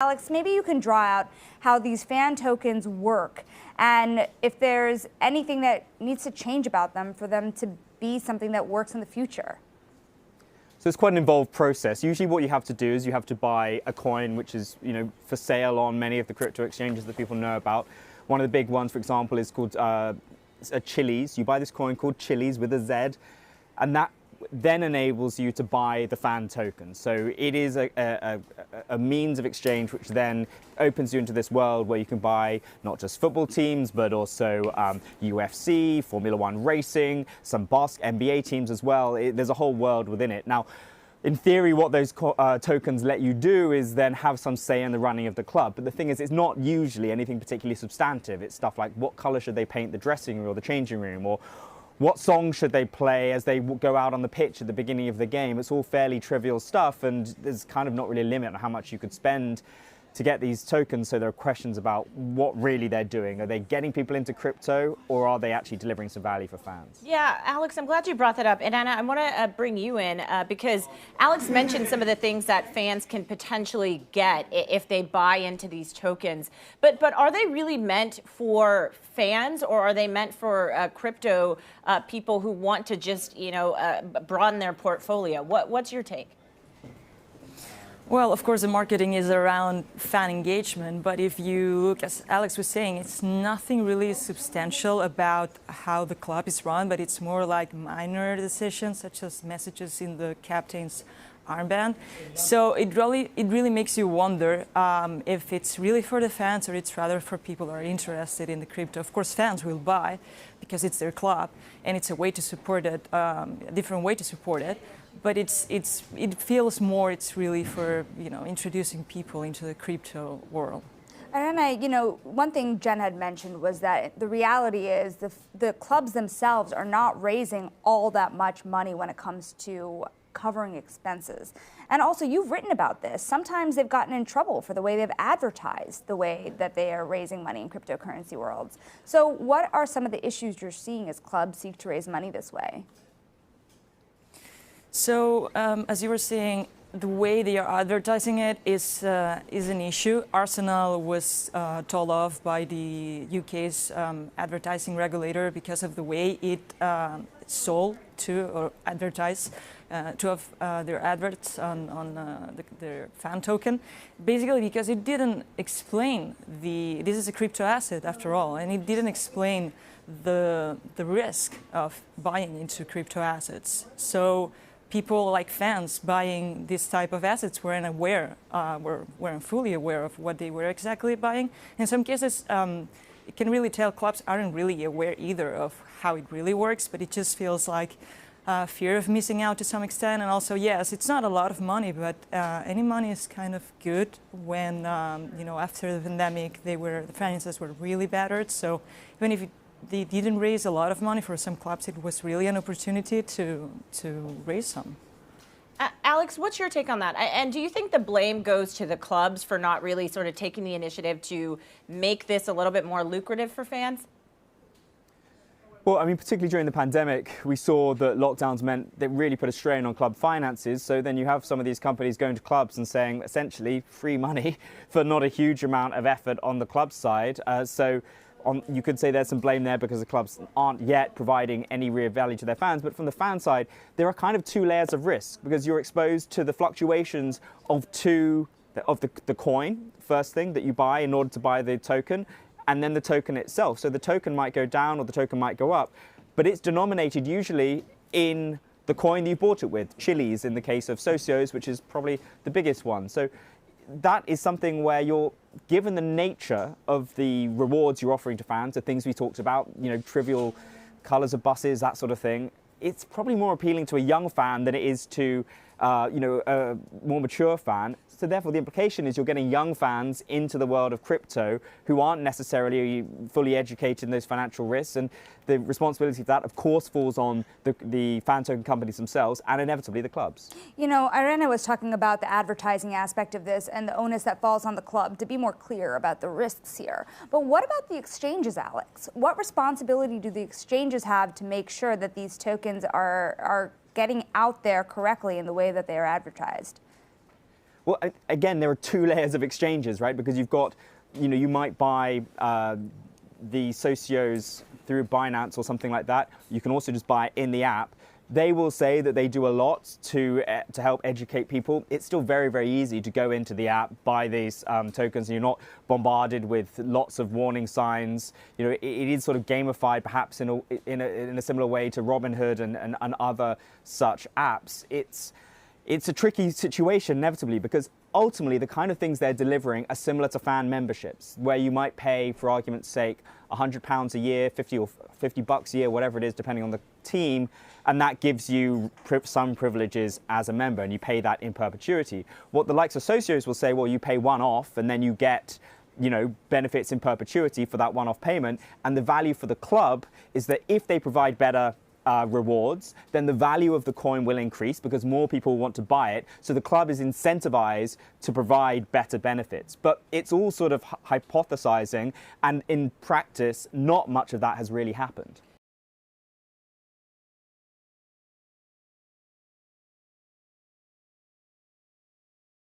Alex, maybe you can draw out how these fan tokens work and if there's anything that needs to change about them for them to be something that works in the future. So it's quite an involved process. Usually what you have to do is you have to buy a coin which is, for sale on many of the crypto exchanges that people know about. One of the big ones, for example, is called a Chiliz. You buy this coin called Chiliz with a Z, and that then enables you to buy the fan token. So it is a means of exchange which then opens you into this world where you can buy not just football teams, but also UFC, Formula One racing, some NBA teams as well. There's a whole world within it. Now, in theory, what those tokens let you do is then have some say in the running of the club. But the thing is, it's not usually anything particularly substantive. It's stuff like what color should they paint the dressing room or the changing room, or what song should they play as they go out on the pitch at the beginning of the game. It's all fairly trivial stuff, and there's kind of not really a limit on how much you could spend to get these tokens. So there are questions about what really they're doing. Are they getting people into crypto, or are they actually delivering some value for fans? Yeah, Alex, I'm glad you brought that up. And Anna, I want to bring you in because Alex mentioned some of the things that fans can potentially get if they buy into these tokens. But are they really meant for fans, or are they meant for crypto people who want to just, broaden their portfolio? What's your take? Well, of course, the marketing is around fan engagement, but if you look, as Alex was saying, it's nothing really substantial about how the club is run, but it's more like minor decisions, such as messages in the captain's armband. So it really makes you wonder if it's really for the fans or it's rather for people who are interested in the crypto. Of course, fans will buy because it's their club and it's a way to support it, a different way to support it. But it feels more it's really for introducing people into the crypto world. And one thing Jen had mentioned was that the reality is the clubs themselves are not raising all that much money when it comes to covering expenses. And also, you've written about this. Sometimes they've gotten in trouble for the way they've advertised the way that they are raising money in cryptocurrency worlds. So what are some of the issues you're seeing as clubs seek to raise money this way? So, as you were saying, the way they are advertising it is an issue. Arsenal was told off by the UK's advertising regulator because of the way it sold to or advertised two of their adverts on their fan token, basically because it didn't explain this is a crypto asset after all, and it didn't explain the risk of buying into crypto assets. So people like fans buying this type of assets weren't fully aware of what they were exactly buying. In some cases, it can really tell clubs aren't really aware either of how it really works, but it just feels like fear of missing out to some extent. And also, yes, it's not a lot of money, but any money is kind of good when, after the pandemic, the finances were really battered. So even if they didn't raise a lot of money for some clubs, it was really an opportunity to raise some. Alex, what's your take on that? And do you think the blame goes to the clubs for not really sort of taking the initiative to make this a little bit more lucrative for fans? Well, I mean, particularly during the pandemic, we saw that lockdowns meant that really put a strain on club finances. So then you have some of these companies going to clubs and saying, essentially, free money for not a huge amount of effort on the club side. You could say there's some blame there because the clubs aren't yet providing any real value to their fans. But from the fan side, there are kind of two layers of risk because you're exposed to the fluctuations of the coin, first thing that you buy in order to buy the token, and then the token itself. So the token might go down or the token might go up, but it's denominated usually in the coin that you bought it with, Chiliz in the case of Socios, which is probably the biggest one. So that is something where you're given the nature of the rewards you're offering to fans, the things we talked about, trivial colors of buses, that sort of thing. It's probably more appealing to a young fan than it is to, a more mature fan. So therefore, the implication is you're getting young fans into the world of crypto who aren't necessarily fully educated in those financial risks. And the responsibility for that, of course, falls on the fan token companies themselves and inevitably the clubs. Irena was talking about the advertising aspect of this and the onus that falls on the club to be more clear about the risks here. But what about the exchanges, Alex? What responsibility do the exchanges have to make sure that these tokens are getting out there correctly in the way that they are advertised? Well, again, there are two layers of exchanges, right? Because you've got, you might buy the socios through Binance or something like that. You can also just buy it in the app. They will say that they do a lot to help educate people. It's still very, very easy to go into the app, buy these tokens, and you're not bombarded with lots of warning signs. It is sort of gamified, perhaps in a similar way to Robinhood and other such apps. It's a tricky situation, inevitably, because ultimately the kind of things they're delivering are similar to fan memberships, where you might pay, for argument's sake, £100 a year, $50 a year, whatever it is, depending on the team, and that gives you some privileges as a member, and you pay that in perpetuity. What the likes of socios will say, well, you pay one off, and then you get benefits in perpetuity for that one-off payment, and the value for the club is that if they provide better rewards, then the value of the coin will increase because more people want to buy it. So the club is incentivized to provide better benefits. But it's all sort of hypothesizing, and in practice, not much of that has really happened.